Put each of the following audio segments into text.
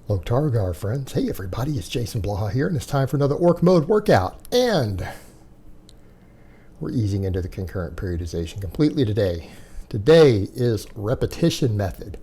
Loktargar friends. Hey everybody, it's Jason Blaha here, and it's time for another Orc Mode workout. And we're easing into the concurrent periodization completely today. Today is repetition method.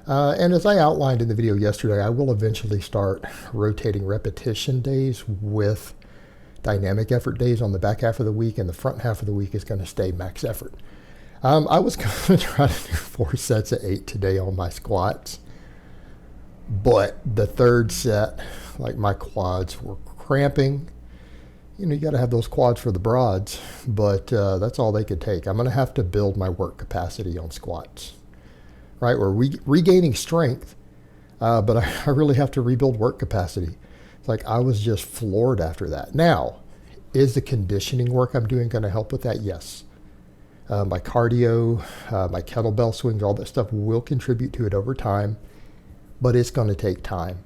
And as I outlined in the video yesterday, I will eventually start rotating repetition days with dynamic effort days on the back half of the week, and the front half of the week is going to stay max effort. I was going to try to do 4 sets of 8 today on my squats. But the third set, like my quads were cramping. You know, you got to have those quads for the broads, but that's all they could take. I'm going to have to build my work capacity on squats, right? We're regaining strength, but I really have to rebuild work capacity. It's like I was just floored after that. Now, is the conditioning work I'm doing going to help with that? Yes. My cardio, my kettlebell swings, all that stuff will contribute to it over time. But it's going to take time.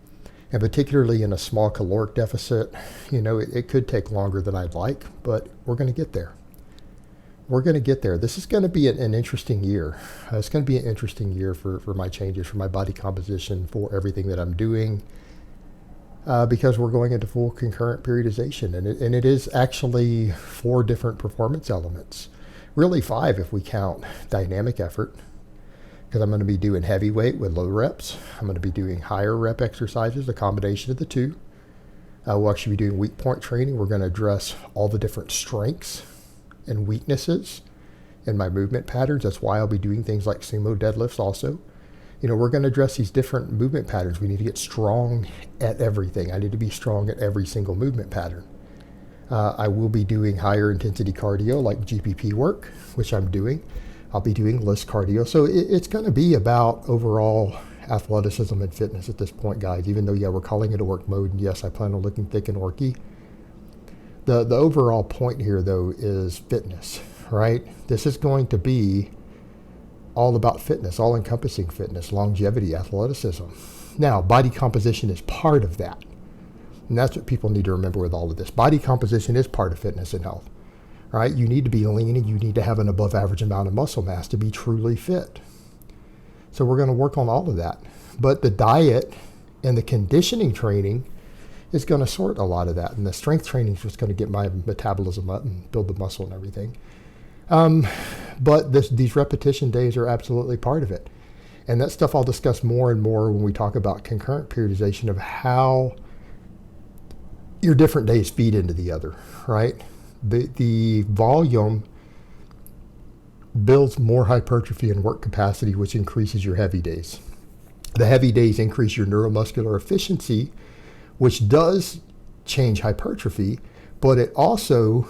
And particularly in a small caloric deficit, you know, it could take longer than I'd like, but we're going to get there. We're going to get there. This is going to be an interesting year. It's going to be an interesting year for my changes, for my body composition, for everything that I'm doing, because we're going into full concurrent periodization. And it is actually 4 different performance elements. Really 5 if we count dynamic effort, because I'm going to be doing heavy weight with low reps. I'm going to be doing higher rep exercises, a combination of the two. We'll actually be doing weak point training. We're going to address all the different strengths and weaknesses in my movement patterns. That's why I'll be doing things like sumo deadlifts also. You know, we're going to address these different movement patterns. We need to get strong at everything. I need to be strong at every single movement pattern. I will be doing higher intensity cardio like GPP work, which I'm doing. I'll be doing list cardio. So it's going to be about overall athleticism and fitness at this point, guys, even though, yeah, we're calling it a work mode. And yes, I plan on looking thick and orky. The overall point here, though, is fitness, right? This is going to be all about fitness, all encompassing fitness, longevity, athleticism. Now, body composition is part of that. And that's what people need to remember with all of this. Body composition is part of fitness and health. Right? You need to be lean and you need to have an above average amount of muscle mass to be truly fit. So we're going to work on all of that. But the diet and the conditioning training is going to sort a lot of that. And the strength training is just going to get my metabolism up and build the muscle and everything. But these repetition days are absolutely part of it. And that stuff I'll discuss more and more when we talk about concurrent periodization of how your different days feed into the other, right? The volume builds more hypertrophy and work capacity, which increases your heavy days. The heavy days increase your neuromuscular efficiency, which does change hypertrophy, but it also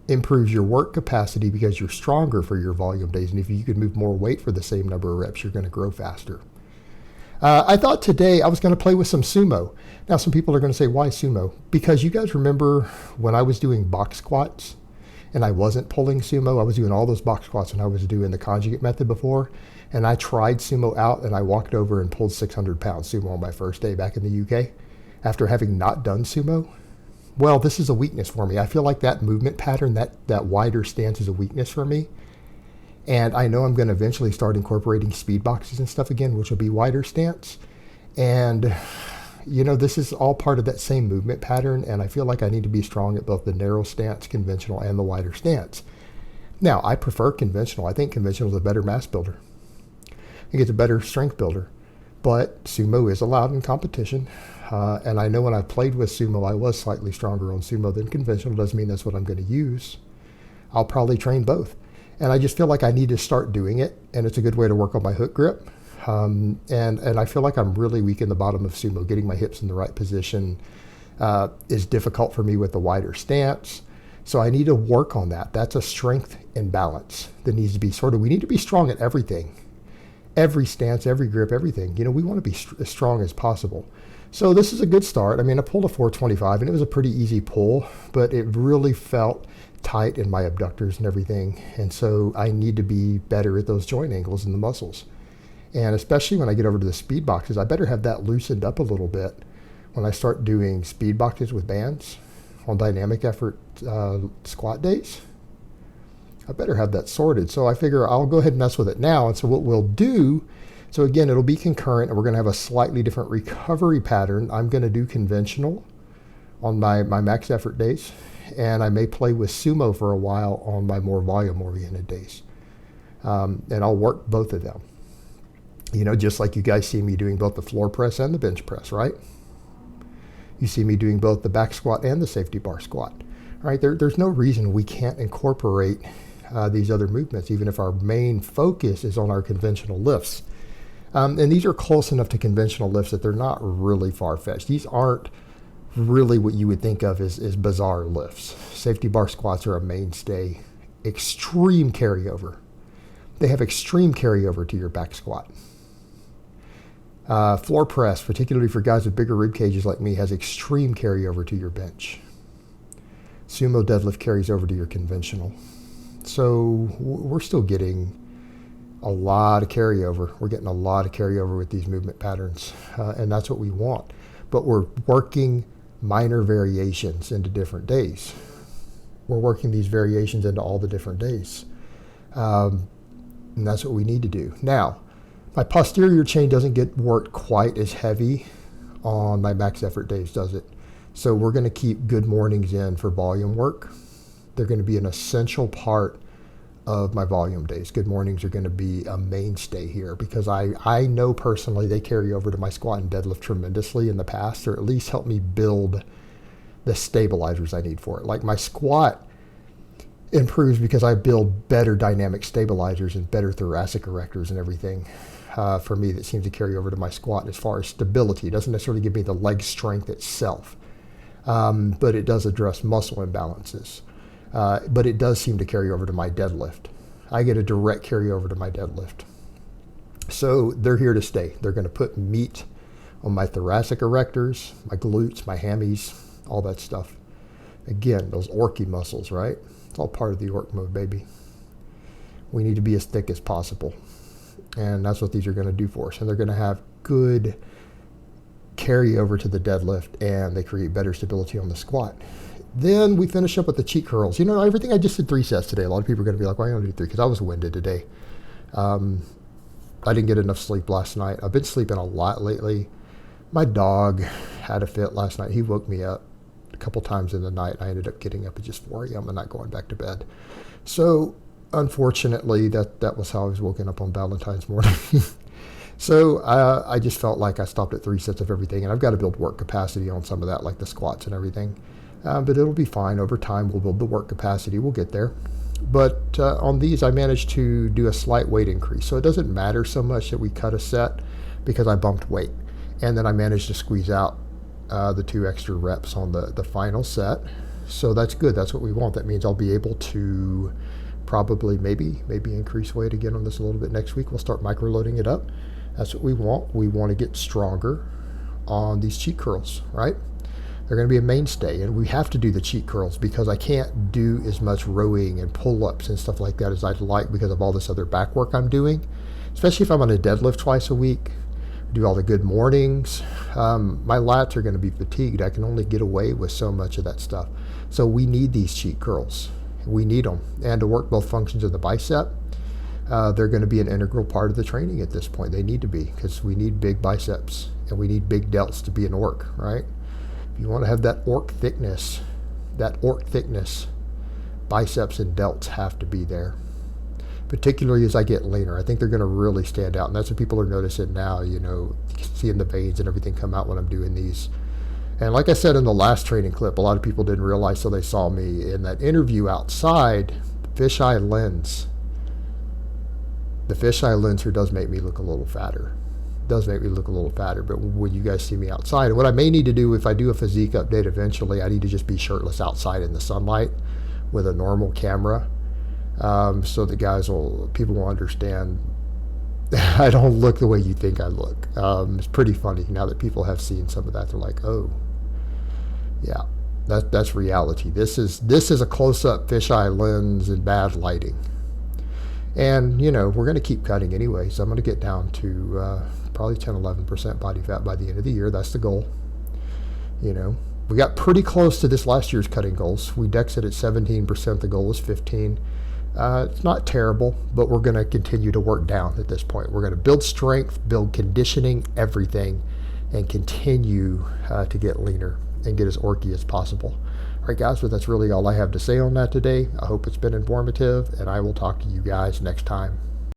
improves your work capacity because you're stronger for your volume days. And if you can move more weight for the same number of reps, you're going to grow faster. I thought today I was going to play with some sumo. Now, some people are going to say, why sumo? Because you guys remember when I was doing box squats and I wasn't pulling sumo, I was doing all those box squats when I was doing the conjugate method before. And I tried sumo out and I walked over and pulled 600 pounds sumo on my first day back in the UK after having not done sumo. Well, this is a weakness for me. I feel like that movement pattern, that wider stance is a weakness for me. And I know I'm going to eventually start incorporating speed boxes and stuff again, which will be wider stance. And, you know, this is all part of that same movement pattern. And I feel like I need to be strong at both the narrow stance, conventional, and the wider stance. Now, I prefer conventional. I think conventional is a better mass builder. I think it's a better strength builder. But sumo is allowed in competition. And I know when I played with sumo, I was slightly stronger on sumo than conventional. Doesn't mean that's what I'm going to use. I'll probably train both. And I just feel like I need to start doing it, and it's a good way to work on my hook grip. And I feel like I'm really weak in the bottom of sumo. Getting my hips in the right position is difficult for me with the wider stance. So I need to work on that. That's a strength imbalance that needs to be sorted. We need to be strong at everything. Every stance, every grip, everything. You know, we want to be as strong as possible. So this is a good start. I mean, I pulled a 425, and it was a pretty easy pull, but it really felt tight in my abductors and everything. And so I need to be better at those joint angles in the muscles. And especially when I get over to the speed boxes, I better have that loosened up a little bit when I start doing speed boxes with bands on dynamic effort squat days. I better have that sorted. So I figure I'll go ahead and mess with it now. And so what we'll do So again, it'll be concurrent, and we're going to have a slightly different recovery pattern. I'm going to do conventional on my max effort days, and I may play with Sumo for a while on my more volume-oriented days. And I'll work both of them. You know, just like you guys see me doing both the floor press and the bench press, right? You see me doing both the back squat and the safety bar squat, right? There's no reason we can't incorporate these other movements, even if our main focus is on our conventional lifts. And these are close enough to conventional lifts that they're not really far-fetched. These aren't really what you would think of as bizarre lifts. Safety bar squats are a mainstay. Extreme carryover. They have extreme carryover to your back squat. Floor press, particularly for guys with bigger rib cages like me, has extreme carryover to your bench. Sumo deadlift carries over to your conventional. So we're still getting a lot of carryover. We're getting a lot of carryover with these movement patterns, and that's what we want. But we're working minor variations into different days. We're working these variations into all the different days. And that's what we need to do. Now, my posterior chain doesn't get worked quite as heavy on my max effort days, does it? So we're going to keep good mornings in for volume work. They're going to be an essential part of my volume days. Good mornings are going to be a mainstay here because I know personally they carry over to my squat and deadlift tremendously in the past, or at least help me build the stabilizers I need for it. Like my squat improves because I build better dynamic stabilizers and better thoracic erectors and everything for me that seems to carry over to my squat as far as stability. It doesn't necessarily give me the leg strength itself, but it does address muscle imbalances. But it does seem to carry over to my deadlift. I get a direct carryover to my deadlift. So they're here to stay. They're going to put meat on my thoracic erectors, my glutes, my hammies, all that stuff. Again, those orky muscles, right? It's all part of the orc mode, baby. We need to be as thick as possible. And that's what these are going to do for us. And they're going to have good carryover to the deadlift, and they create better stability on the squat. Then we finish up with the cheat curls. You know, everything I just did 3 sets today. A lot of people are going to be like, why don't you do 3? Because I was winded today. I didn't get enough sleep last night. I've been sleeping a lot lately. My dog had a fit last night. He woke me up a couple times in the night. I ended up getting up at just 4 a.m. and not going back to bed. So unfortunately, that was how I was woken up on Valentine's morning. So I just felt like I stopped at 3 sets of everything. And I've got to build work capacity on some of that, like the squats and everything. But it'll be fine. Over time, we'll build the work capacity. We'll get there. But on these, I managed to do a slight weight increase. So it doesn't matter so much that we cut a set because I bumped weight. And then I managed to squeeze out the 2 extra reps on the final set. So that's good. That's what we want. That means I'll be able to probably maybe increase weight again on this a little bit next week. We'll start micro-loading it up. That's what we want. We want to get stronger on these cheat curls, right? They're going to be a mainstay, and we have to do the cheat curls because I can't do as much rowing and pull-ups and stuff like that as I'd like because of all this other back work I'm doing, especially if I'm on a deadlift twice a week, do all the good mornings. My lats are going to be fatigued. I can only get away with so much of that stuff. So we need these cheat curls. We need them. And to work both functions of the bicep, they're going to be an integral part of the training at this point. They need to be because we need big biceps and we need big delts to be an orc, right? You want to have that orc thickness, biceps and delts have to be there, particularly as I get leaner. I think they're going to really stand out, and that's what people are noticing now, you know, seeing the veins and everything come out when I'm doing these. And like I said in the last training clip, a lot of people didn't realize till they saw me in that interview outside, the fisheye lens here does make me look a little fatter. Does make me look a little fatter, but when you guys see me outside, and what I may need to do if I do a physique update eventually, I need to just be shirtless outside in the sunlight with a normal camera, so that people will understand I don't look the way you think I look. It's pretty funny now that people have seen some of that. They're like, oh, yeah, that's reality. This is a close-up fisheye lens and bad lighting. And, you know, we're going to keep cutting anyway, so I'm going to get down to probably 10-11% body fat by the end of the year. That's the goal. You know, we got pretty close to this last year's cutting goals. We dexed it at 17%. The goal was 15. It's not terrible, but we're going to continue to work down at this point. We're going to build strength, build conditioning, everything, and continue to get leaner and get as orky as possible. All right, guys, well, that's really all I have to say on that today. I hope it's been informative, and I will talk to you guys next time.